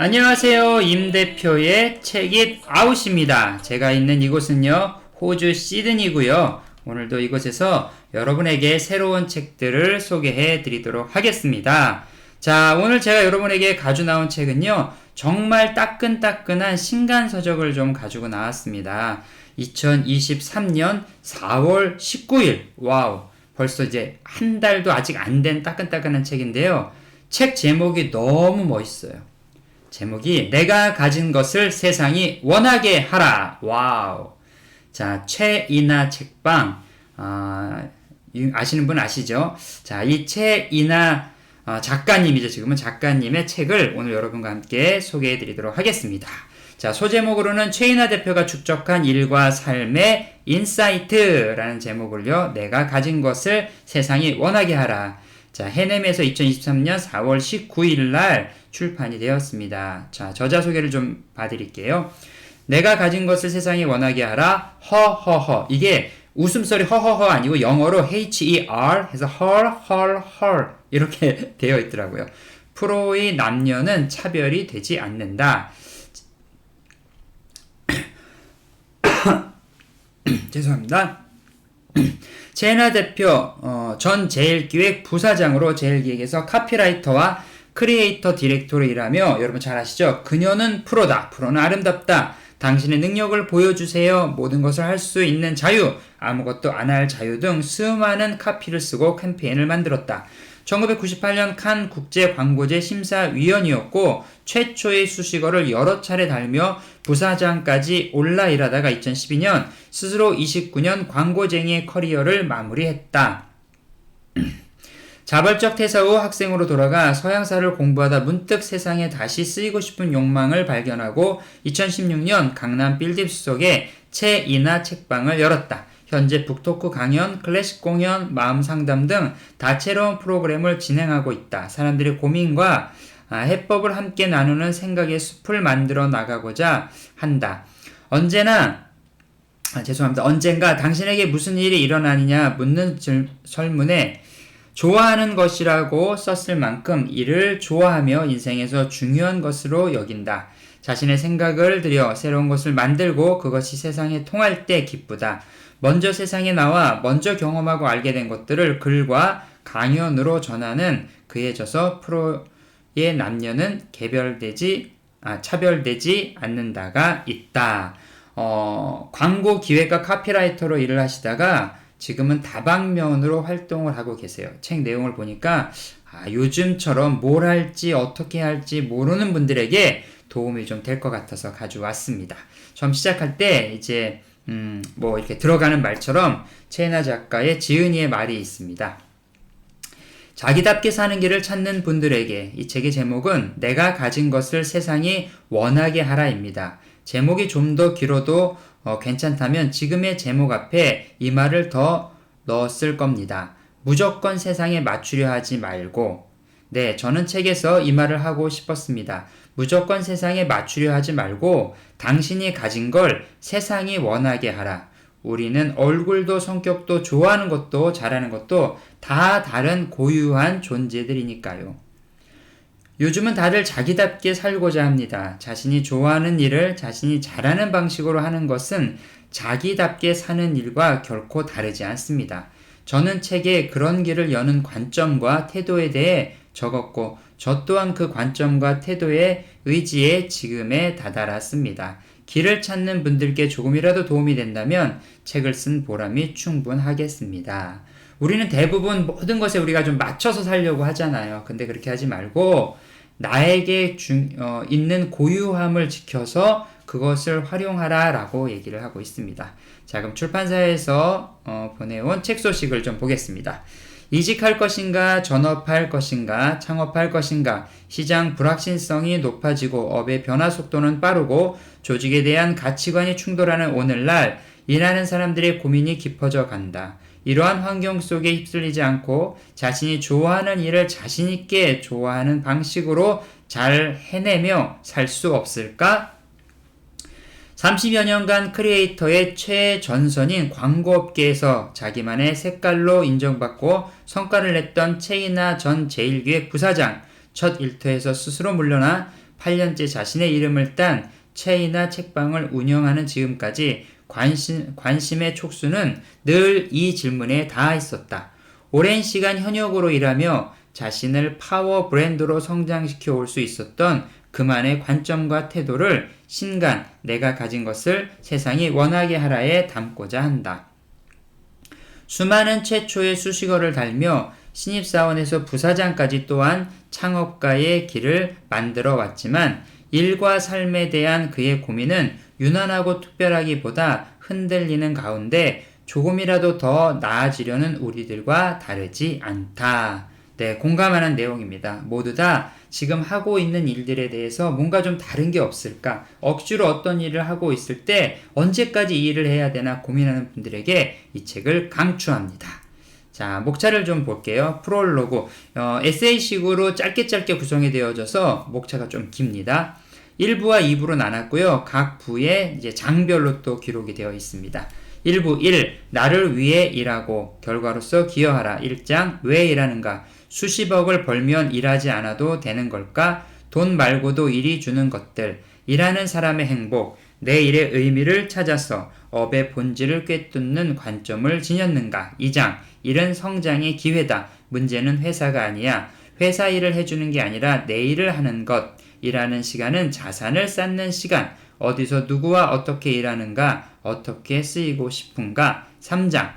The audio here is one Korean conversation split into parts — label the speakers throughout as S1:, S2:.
S1: 안녕하세요. 임 대표의 책잇 아웃입니다. 제가 있는 이곳은요, 호주 시드니고요. 오늘도 이곳에서 여러분에게 새로운 책들을 소개해 드리도록 하겠습니다. 자, 오늘 제가 여러분에게 가지고 나온 책은요, 정말 따끈따끈한 신간서적을 좀 가지고 나왔습니다. 2023년 4월 19일. 와우. 벌써 이제 한 달도 아직 안 된 따끈따끈한 책인데요. 책 제목이 너무 멋있어요. 제목이 내가 가진 것을 세상이 원하게 하라. 와우. 자, 최이나 책방. 아시는 분 아시죠? 자, 이 최이나 작가님이죠. 지금은 작가님의 책을 오늘 여러분과 함께 소개해 드리도록 하겠습니다. 자, 소제목으로는 최이나 대표가 축적한 일과 삶의 인사이트라는 제목을요. 내가 가진 것을 세상이 원하게 하라. 자, 해냄에서 2023년 4월 19일 날 출판이 되었습니다. 자, 저자 소개를 좀 봐드릴게요. 내가 가진 것을 세상이 원하게 하라. 허허허. 이게 웃음소리 허허허 아니고 영어로 her 해서 her 이렇게 되어 있더라고요. 프로의 남녀는 차별이 되지 않는다. 죄송합니다. 제나 대표 전 제일기획 부사장으로 제일기획에서 카피라이터와 크리에이터 디렉터로 일하며 여러분 잘 아시죠? 그녀는 프로다. 프로는 아름답다. 당신의 능력을 보여주세요. 모든 것을 할 수 있는 자유, 아무것도 안 할 자유 등 수많은 카피를 쓰고 캠페인을 만들었다. 1998년 칸 국제광고제 심사위원이었고 최초의 수식어를 여러 차례 달며 부사장까지 올라 일하다가 2012년 스스로 29년 광고쟁이의 커리어를 마무리했다. 자발적 퇴사 후 학생으로 돌아가 서양사를 공부하다 문득 세상에 다시 쓰이고 싶은 욕망을 발견하고 2016년 강남 빌립스속에 최이나 책방을 열었다. 현재 북토크 강연, 클래식 공연, 마음 상담 등 다채로운 프로그램을 진행하고 있다. 사람들의 고민과 해법을 함께 나누는 생각의 숲을 만들어 나가고자 한다. 언젠가 당신에게 무슨 일이 일어나느냐 묻는 설문에 좋아하는 것이라고 썼을 만큼 이를 좋아하며 인생에서 중요한 것으로 여긴다. 자신의 생각을 들여 새로운 것을 만들고 그것이 세상에 통할 때 기쁘다. 먼저 세상에 나와 먼저 경험하고 알게 된 것들을 글과 강연으로 전하는 그에 져서 프로의 남녀는 차별되지 않는다가 있다. 광고 기획과 카피라이터로 일을 하시다가 지금은 다방면으로 활동을 하고 계세요. 책 내용을 보니까 요즘처럼 뭘 할지 어떻게 할지 모르는 분들에게 도움이 좀 될 것 같아서 가져왔습니다. 처음 시작할 때 이제 이렇게 들어가는 말처럼 최이나 작가의 지은이의 말이 있습니다. 자기답게 사는 길을 찾는 분들에게 이 책의 제목은 내가 가진 것을 세상이 원하게 하라입니다. 제목이 좀 더 길어도 괜찮다면 지금의 제목 앞에 이 말을 더 넣었을 겁니다. 무조건 세상에 맞추려 하지 말고. 네, 저는 책에서 이 말을 하고 싶었습니다. 무조건 세상에 맞추려 하지 말고 당신이 가진 걸 세상이 원하게 하라. 우리는 얼굴도 성격도 좋아하는 것도 잘하는 것도 다 다른 고유한 존재들이니까요. 요즘은 다들 자기답게 살고자 합니다. 자신이 좋아하는 일을 자신이 잘하는 방식으로 하는 것은 자기답게 사는 일과 결코 다르지 않습니다. 저는 책에 그런 길을 여는 관점과 태도에 대해 적었고 저 또한 그 관점과 태도의 의지에 지금에 다다랐습니다. 길을 찾는 분들께 조금이라도 도움이 된다면 책을 쓴 보람이 충분하겠습니다. 우리는 대부분 모든 것에 우리가 좀 맞춰서 살려고 하잖아요. 근데 그렇게 하지 말고 나에게 있는 고유함을 지켜서 그것을 활용하라 라고 얘기를 하고 있습니다. 자, 그럼 출판사에서 보내온 책 소식을 좀 보겠습니다. 이직할 것인가, 전업할 것인가, 창업할 것인가, 시장 불확실성이 높아지고 업의 변화 속도는 빠르고 조직에 대한 가치관이 충돌하는 오늘날 일하는 사람들의 고민이 깊어져 간다. 이러한 환경 속에 휩쓸리지 않고 자신이 좋아하는 일을 자신있게 좋아하는 방식으로 잘 해내며 살 수 없을까? 30여 년간 크리에이터의 최전선인 광고업계에서 자기만의 색깔로 인정받고 성과를 냈던 최이나 전 제일기획 부사장, 첫 일터에서 스스로 물러나 8년째 자신의 이름을 딴 체이나 책방을 운영하는 지금까지 관심의 촉수는 늘 이 질문에 닿아 있었다. 오랜 시간 현역으로 일하며 자신을 파워 브랜드로 성장시켜 올 수 있었던 그만의 관점과 태도를 신간 내가 가진 것을 세상이 원하게 하라에 담고자 한다. 수많은 최초의 수식어를 달며 신입사원에서 부사장까지 또한 창업가의 길을 만들어 왔지만 일과 삶에 대한 그의 고민은 유난하고 특별하기보다 흔들리는 가운데 조금이라도 더 나아지려는 우리들과 다르지 않다. 네, 공감하는 내용입니다. 모두 다 지금 하고 있는 일들에 대해서 뭔가 좀 다른 게 없을까? 억지로 어떤 일을 하고 있을 때 언제까지 이 일을 해야 되나 고민하는 분들에게 이 책을 강추합니다. 자, 목차를 좀 볼게요. 프롤로그, 에세이식으로 짧게 구성이 되어져서 목차가 좀 깁니다. 1부와 2부로 나눴고요. 각 부에 이제 장별로 또 기록이 되어 있습니다. 1부 1. 나를 위해 일하고 결과로서 기여하라. 1장 왜 일하는가? 수십억을 벌면 일하지 않아도 되는 걸까? 돈 말고도 일이 주는 것들. 일하는 사람의 행복. 내 일의 의미를 찾아서 업의 본질을 꿰뚫는 관점을 지녔는가? 2장 일은 성장의 기회다. 문제는 회사가 아니야. 회사 일을 해주는 게 아니라 내 일을 하는 것. 일하는 시간은 자산을 쌓는 시간. 어디서 누구와 어떻게 일하는가? 어떻게 쓰이고 싶은가? 3장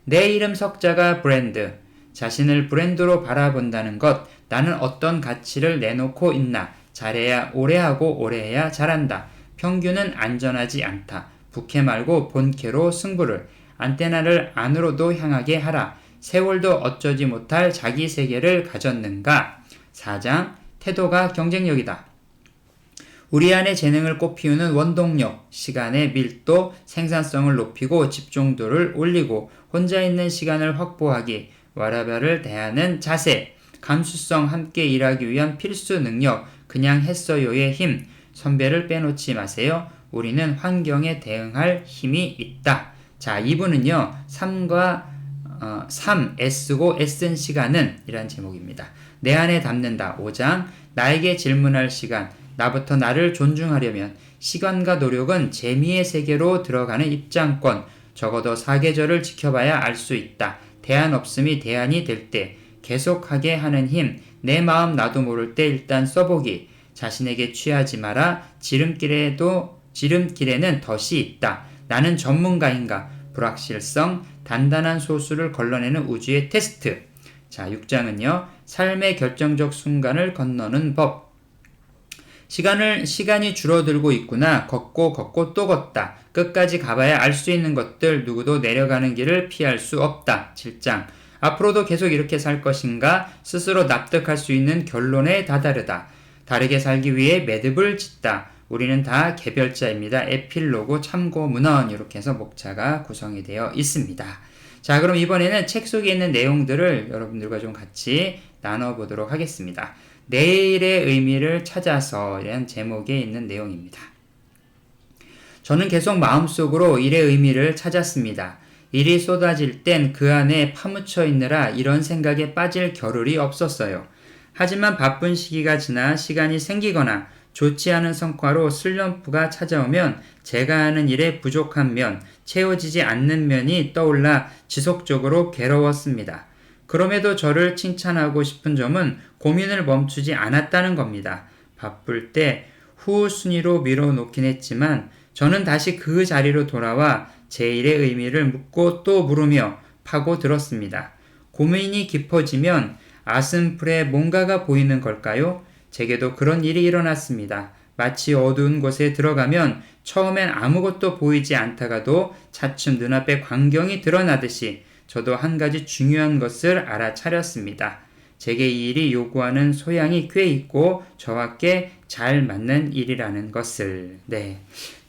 S1: 내 이름 석자가 브랜드. 자신을 브랜드로 바라본다는 것. 나는 어떤 가치를 내놓고 있나? 잘해야 오래하고 오래해야 잘한다. 평균은 안전하지 않다. 부캐 말고 본캐로 승부를. 안테나를 안으로도 향하게 하라. 세월도 어쩌지 못할 자기 세계를 가졌는가? 4장 태도가 경쟁력이다. 우리 안의 재능을 꽃피우는 원동력, 시간의 밀도, 생산성을 높이고 집중도를 올리고 혼자 있는 시간을 확보하기, 와라밸을 대하는 자세, 감수성 함께 일하기 위한 필수 능력, 그냥 했어요의 힘, 선배를 빼놓지 마세요. 우리는 환경에 대응할 힘이 있다. 자, 2부는요. 3 애쓰고 애쓴 시간은 이란 제목입니다. 내 안에 담는다. 5장 나에게 질문할 시간. 나부터 나를 존중하려면 시간과 노력은 재미의 세계로 들어가는 입장권. 적어도 사계절을 지켜봐야 알 수 있다. 대안 없음이 대안이 될 때 계속하게 하는 힘. 내 마음 나도 모를 때 일단 써보기. 자신에게 취하지 마라. 지름길에는 덫이 있다. 나는 전문가인가? 불확실성, 단단한 소수를 걸러내는 우주의 테스트. 자, 6장은요. 삶의 결정적 순간을 건너는 법. 시간이 줄어들고 있구나. 걷고 또 걷다. 끝까지 가봐야 알 수 있는 것들. 누구도 내려가는 길을 피할 수 없다. 7장 앞으로도 계속 이렇게 살 것인가? 스스로 납득할 수 있는 결론에 다다르다. 다르게 살기 위해 매듭을 짓다. 우리는 다 개별자입니다. 에필로그 참고 문헌. 이렇게 해서 목차가 구성이 되어 있습니다. 자, 그럼 이번에는 책 속에 있는 내용들을 여러분들과 좀 같이 나눠보도록 하겠습니다. 내일의 의미를 찾아서 이런 제목에 있는 내용입니다. 저는 계속 마음속으로 일의 의미를 찾았습니다. 일이 쏟아질 땐 그 안에 파묻혀 있느라 이런 생각에 빠질 겨를이 없었어요. 하지만 바쁜 시기가 지나 시간이 생기거나 좋지 않은 성과로 슬럼프가 찾아오면 제가 하는 일에 부족한 면, 채워지지 않는 면이 떠올라 지속적으로 괴로웠습니다. 그럼에도 저를 칭찬하고 싶은 점은 고민을 멈추지 않았다는 겁니다. 바쁠 때 후순위로 밀어놓긴 했지만 저는 다시 그 자리로 돌아와 제 일의 의미를 묻고 또 물으며 파고들었습니다. 고민이 깊어지면 아슴풀에 뭔가가 보이는 걸까요? 제게도 그런 일이 일어났습니다. 마치 어두운 곳에 들어가면 처음엔 아무것도 보이지 않다가도 차츰 눈앞에 광경이 드러나듯이 저도 한 가지 중요한 것을 알아차렸습니다. 제게 이 일이 요구하는 소양이 꽤 있고 저와 꽤 잘 맞는 일이라는 것을. 네,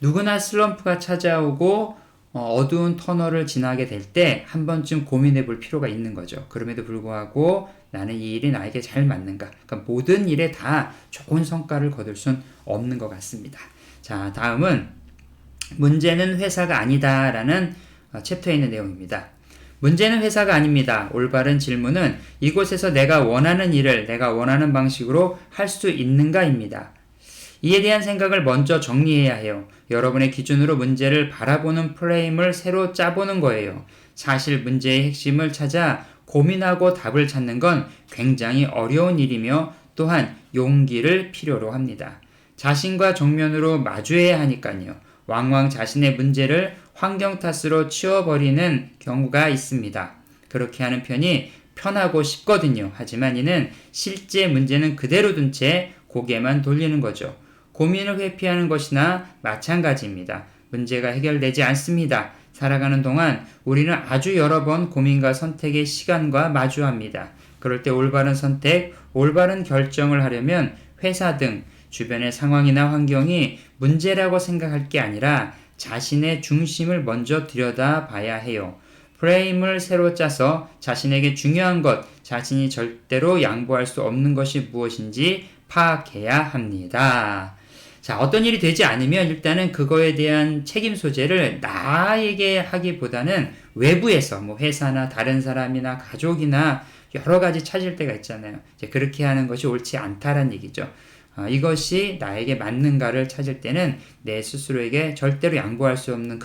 S1: 누구나 슬럼프가 찾아오고 어두운 터널을 지나게 될 때 한 번쯤 고민해 볼 필요가 있는 거죠. 그럼에도 불구하고 나는 이 일이 나에게 잘 맞는가? 그러니까 모든 일에 다 좋은 성과를 거둘 순 없는 것 같습니다. 자, 다음은 문제는 회사가 아니다 라는 챕터에 있는 내용입니다. 문제는 회사가 아닙니다. 올바른 질문은 이곳에서 내가 원하는 일을 내가 원하는 방식으로 할 수 있는가입니다. 이에 대한 생각을 먼저 정리해야 해요. 여러분의 기준으로 문제를 바라보는 프레임을 새로 짜보는 거예요. 사실 문제의 핵심을 찾아 고민하고 답을 찾는 건 굉장히 어려운 일이며 또한 용기를 필요로 합니다. 자신과 정면으로 마주해야 하니까요. 왕왕 자신의 문제를 환경 탓으로 치워버리는 경우가 있습니다. 그렇게 하는 편이 편하고 쉽거든요. 하지만 이는 실제 문제는 그대로 둔 채 고개만 돌리는 거죠. 고민을 회피하는 것이나 마찬가지입니다. 문제가 해결되지 않습니다. 살아가는 동안 우리는 아주 여러 번 고민과 선택의 시간과 마주합니다. 그럴 때 올바른 선택, 올바른 결정을 하려면 회사 등 주변의 상황이나 환경이 문제라고 생각할 게 아니라 자신의 중심을 먼저 들여다봐야 해요. 프레임을 새로 짜서 자신에게 중요한 것, 자신이 절대로 양보할 수 없는 것이 무엇인지 파악해야 합니다. 자, 어떤 일이 되지 않으면 일단은 그거에 대한 책임 소재를 나에게 하기보다는 외부에서 뭐 회사나 다른 사람이나 가족이나 여러 가지 찾을 때가 있잖아요. 이제 그렇게 하는 것이 옳지 않다라는 얘기죠. 이것이 나에게 맞는가를 찾을 때는 내 스스로에게 절대로 양보할 수 없는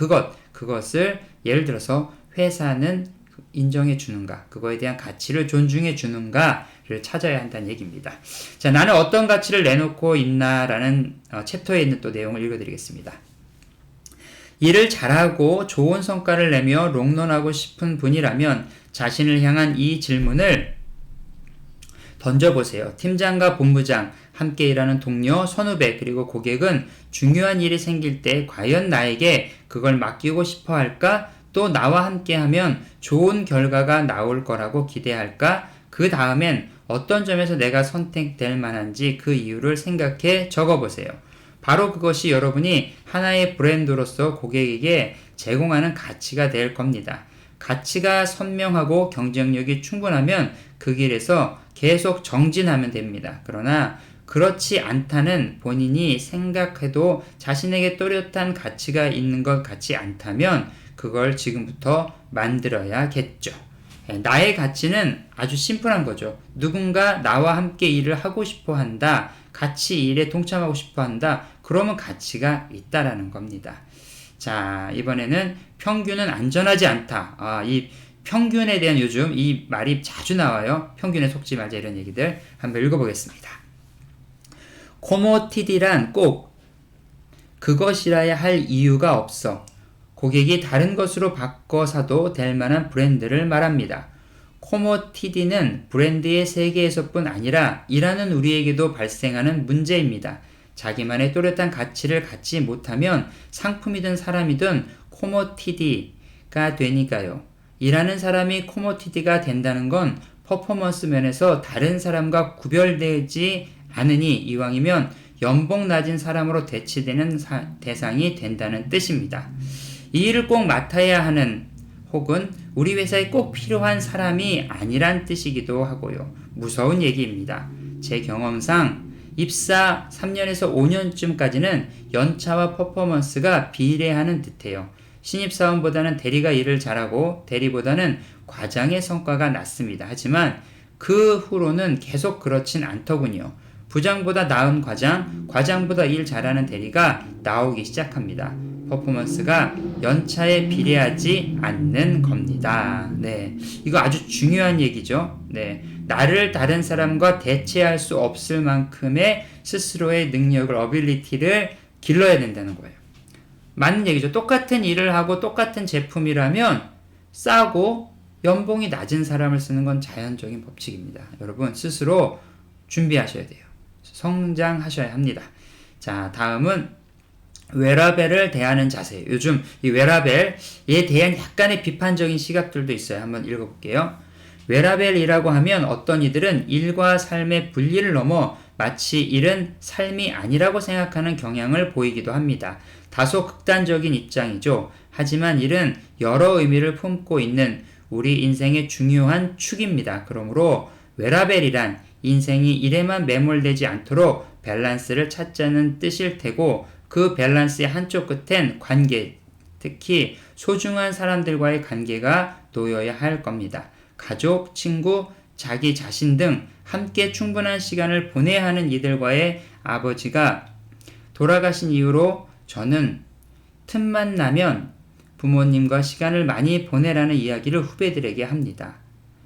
S1: 그것을 예를 들어서 회사는 인정해 주는가, 그거에 대한 가치를 존중해 주는가를 찾아야 한다는 얘기입니다. 자, 나는 어떤 가치를 내놓고 있나라는 챕터에 있는 또 내용을 읽어드리겠습니다. 일을 잘하고 좋은 성과를 내며 롱런하고 싶은 분이라면 자신을 향한 이 질문을 던져보세요. 팀장과 본부장, 함께 일하는 동료, 선후배, 그리고 고객은 중요한 일이 생길 때 과연 나에게 그걸 맡기고 싶어 할까? 또 나와 함께 하면 좋은 결과가 나올 거라고 기대할까? 그 다음엔 어떤 점에서 내가 선택될 만한지 그 이유를 생각해 적어보세요. 바로 그것이 여러분이 하나의 브랜드로서 고객에게 제공하는 가치가 될 겁니다. 가치가 선명하고 경쟁력이 충분하면 그 길에서 계속 정진하면 됩니다. 그러나 그렇지 않다는 본인이 생각해도 자신에게 또렷한 가치가 있는 것 같지 않다면 그걸 지금부터 만들어야겠죠. 나의 가치는 아주 심플한 거죠. 누군가 나와 함께 일을 하고 싶어 한다. 같이 일에 동참하고 싶어 한다. 그러면 가치가 있다라는 겁니다. 자, 이번에는 평균은 안전하지 않다. 이 평균에 대한 요즘 이 말이 자주 나와요. 평균에 속지 말자 이런 얘기들 한번 읽어보겠습니다. 코모디티란 꼭 그것이라야 할 이유가 없어. 고객이 다른 것으로 바꿔 사도 될 만한 브랜드를 말합니다. 코모디티는 브랜드의 세계에서뿐 아니라 일하는 우리에게도 발생하는 문제입니다. 자기만의 또렷한 가치를 갖지 못하면 상품이든 사람이든 코모디티가 되니까요. 일하는 사람이 코모디티가 된다는 건 퍼포먼스 면에서 다른 사람과 구별되지 않으니 이왕이면 연봉 낮은 사람으로 대치되는 대상이 된다는 뜻입니다. 이 일을 꼭 맡아야 하는 혹은 우리 회사에 꼭 필요한 사람이 아니란 뜻이기도 하고요. 무서운 얘기입니다. 제 경험상 입사 3년에서 5년쯤까지는 연차와 퍼포먼스가 비례하는 듯해요. 신입사원보다는 대리가 일을 잘하고 대리보다는 과장의 성과가 낮습니다. 하지만 그 후로는 계속 그렇진 않더군요. 부장보다 나은 과장, 과장보다 일 잘하는 대리가 나오기 시작합니다. 퍼포먼스가 연차에 비례하지 않는 겁니다. 네, 이거 아주 중요한 얘기죠. 네, 나를 다른 사람과 대체할 수 없을 만큼의 스스로의 능력을, 어빌리티를 길러야 된다는 거예요. 맞는 얘기죠. 똑같은 일을 하고 똑같은 제품이라면 싸고 연봉이 낮은 사람을 쓰는 건 자연적인 법칙입니다. 여러분 스스로 준비하셔야 돼요. 성장하셔야 합니다. 자, 다음은 웨라벨을 대하는 자세. 요즘 이 웨라벨에 대한 약간의 비판적인 시각들도 있어요. 한번 읽어볼게요. 웨라벨이라고 하면 어떤 이들은 일과 삶의 분리를 넘어 마치 일은 삶이 아니라고 생각하는 경향을 보이기도 합니다. 다소 극단적인 입장이죠. 하지만 일은 여러 의미를 품고 있는 우리 인생의 중요한 축입니다. 그러므로 웨라벨이란 인생이 일에만 매몰되지 않도록 밸런스를 찾자는 뜻일 테고 그 밸런스의 한쪽 끝엔 관계, 특히 소중한 사람들과의 관계가 놓여야 할 겁니다. 가족, 친구, 자기 자신 등 함께 충분한 시간을 보내야 하는 이들과의 아버지가 돌아가신 이후로 저는 틈만 나면 부모님과 시간을 많이 보내라는 이야기를 후배들에게 합니다.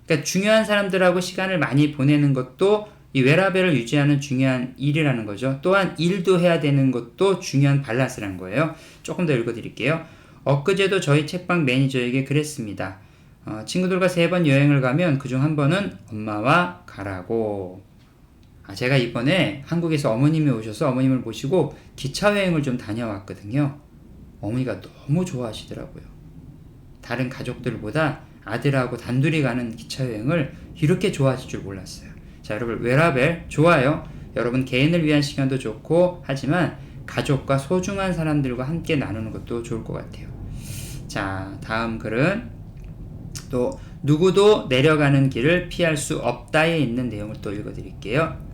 S1: 그러니까 중요한 사람들하고 시간을 많이 보내는 것도 이 웨라벨을 유지하는 중요한 일이라는 거죠. 또한 일도 해야 되는 것도 중요한 밸런스라는 거예요. 조금 더 읽어드릴게요. 엊그제도 저희 책방 매니저에게 그랬습니다. 친구들과 3번 여행을 가면 그중 한 번은 엄마와 가라고. 제가 이번에 한국에서 어머님이 오셔서 어머님을 모시고 기차 여행을 좀 다녀왔거든요. 어머니가 너무 좋아하시더라고요. 다른 가족들보다 아들하고 단둘이 가는 기차 여행을 이렇게 좋아하실 줄 몰랐어요. 자, 여러분 웨라벨 좋아요. 여러분 개인을 위한 시간도 좋고 하지만 가족과 소중한 사람들과 함께 나누는 것도 좋을 것 같아요. 자, 다음 글은 또 누구도 내려가는 길을 피할 수 없다에 있는 내용을 또 읽어드릴게요.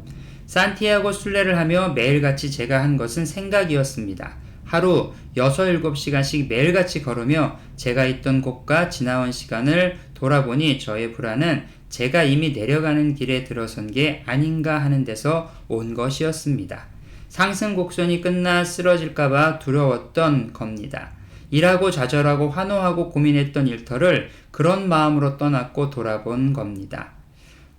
S1: 산티아고 순례를 하며 매일같이 제가 한 것은 생각이었습니다. 하루 6-7시간씩 매일같이 걸으며 제가 있던 곳과 지나온 시간을 돌아보니 저의 불안은 제가 이미 내려가는 길에 들어선 게 아닌가 하는 데서 온 것이었습니다. 상승 곡선이 끝나 쓰러질까봐 두려웠던 겁니다. 일하고 좌절하고 환호하고 고민했던 일터를 그런 마음으로 떠났고 돌아본 겁니다.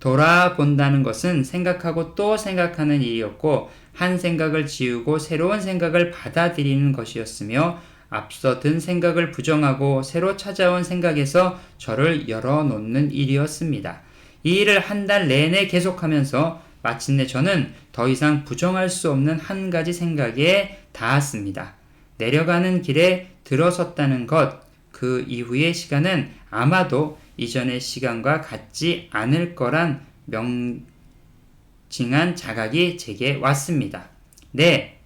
S1: 돌아본다는 것은 생각하고 또 생각하는 일이었고 한 생각을 지우고 새로운 생각을 받아들이는 것이었으며 앞서 든 생각을 부정하고 새로 찾아온 생각에서 저를 열어놓는 일이었습니다. 이 일을 한 달 내내 계속하면서 마침내 저는 더 이상 부정할 수 없는 한 가지 생각에 닿았습니다. 내려가는 길에 들어섰다는 것, 그 이후의 시간은 아마도 이전의 시간과 같지 않을 거란 명징한 자각이 제게 왔습니다. 네,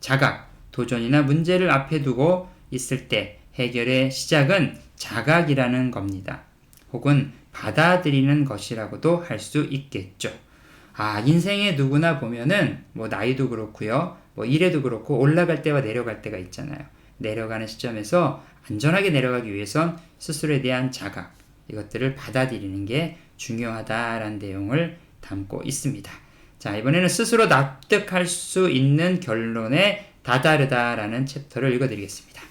S1: 자각, 도전이나 문제를 앞에 두고 있을 때 해결의 시작은 자각이라는 겁니다. 혹은 받아들이는 것이라고도 할 수 있겠죠. 인생에 누구나 보면은 나이도 그렇고요. 일에도 그렇고 올라갈 때와 내려갈 때가 있잖아요. 내려가는 시점에서 안전하게 내려가기 위해선 스스로에 대한 자각, 이것들을 받아들이는 게 중요하다라는 내용을 담고 있습니다. 자, 이번에는 스스로 납득할 수 있는 결론에 다다르다라는 챕터를 읽어드리겠습니다.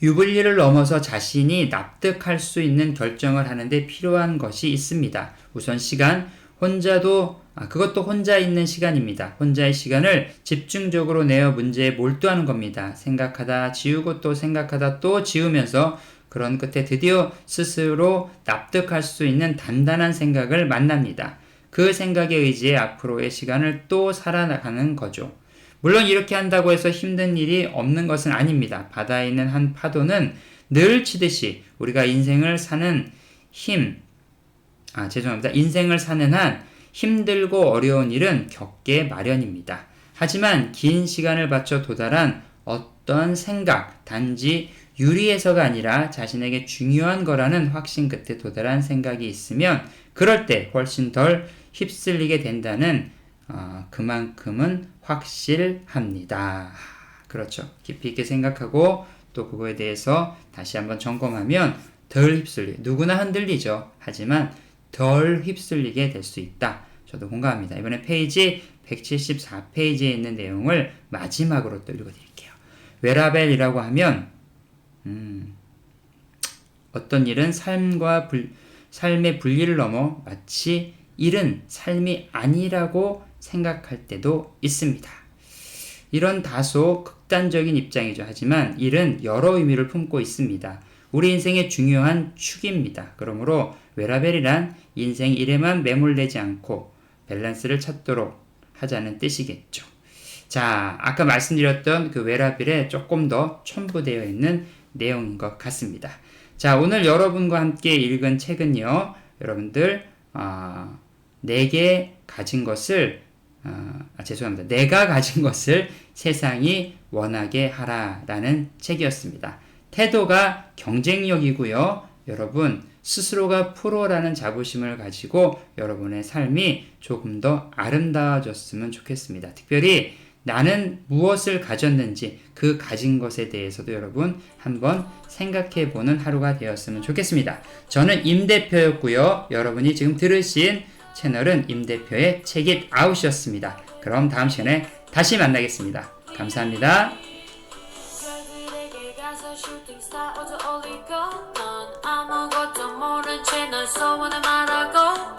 S1: 유불리를 넘어서 자신이 납득할 수 있는 결정을 하는데 필요한 것이 있습니다. 우선 시간, 그것도 혼자 있는 시간입니다. 혼자의 시간을 집중적으로 내어 문제에 몰두하는 겁니다. 생각하다 지우고 또 생각하다 또 지우면서 그런 끝에 드디어 스스로 납득할 수 있는 단단한 생각을 만납니다. 그 생각에 의지해 앞으로의 시간을 또 살아나가는 거죠. 물론 이렇게 한다고 해서 힘든 일이 없는 것은 아닙니다. 바다에 있는 한 파도는 늘 치듯이 우리가 인생을 사는 한 힘들고 어려운 일은 겪게 마련입니다. 하지만 긴 시간을 바쳐 도달한 어떤 생각, 단지 유리해서가 아니라 자신에게 중요한 거라는 확신 끝에 도달한 생각이 있으면 그럴 때 훨씬 덜 휩쓸리게 된다는 그만큼은 확실합니다. 그렇죠. 깊이 있게 생각하고 또 그거에 대해서 다시 한번 점검하면 누구나 흔들리죠. 하지만 덜 휩쓸리게 될 수 있다. 저도 공감합니다. 이번에 페이지 174페이지에 있는 내용을 마지막으로 또 읽어드릴게요. 웨라벨이라고 하면 어떤 일은 삶의 분리를 넘어 마치 일은 삶이 아니라고 생각할 때도 있습니다. 이런 다소 극단적인 입장이죠. 하지만 일은 여러 의미를 품고 있습니다. 우리 인생의 중요한 축입니다. 그러므로 웨라벨이란 인생 일에만 매몰되지 않고 밸런스를 찾도록 하자는 뜻이겠죠. 자, 아까 말씀드렸던 그 웨라벨에 조금 더 첨부되어 있는 내용인 것 같습니다. 자, 오늘 여러분과 함께 읽은 책은요, 여러분들, 내가 가진 것을 세상이 원하게 하라라는 책이었습니다. 태도가 경쟁력이고요. 여러분, 스스로가 프로라는 자부심을 가지고 여러분의 삶이 조금 더 아름다워졌으면 좋겠습니다. 특별히 나는 무엇을 가졌는지 그 가진 것에 대해서도 여러분 한번 생각해보는 하루가 되었으면 좋겠습니다. 저는 임 대표였고요. 여러분이 지금 들으신 채널은 임 대표의 책잇 아웃이었습니다. 그럼 다음 시간에 다시 만나겠습니다. 감사합니다.
S2: 별들에게 가서 슈팅스타 어저 올리고 넌 아무것도 모른 채 날 소원을 말하고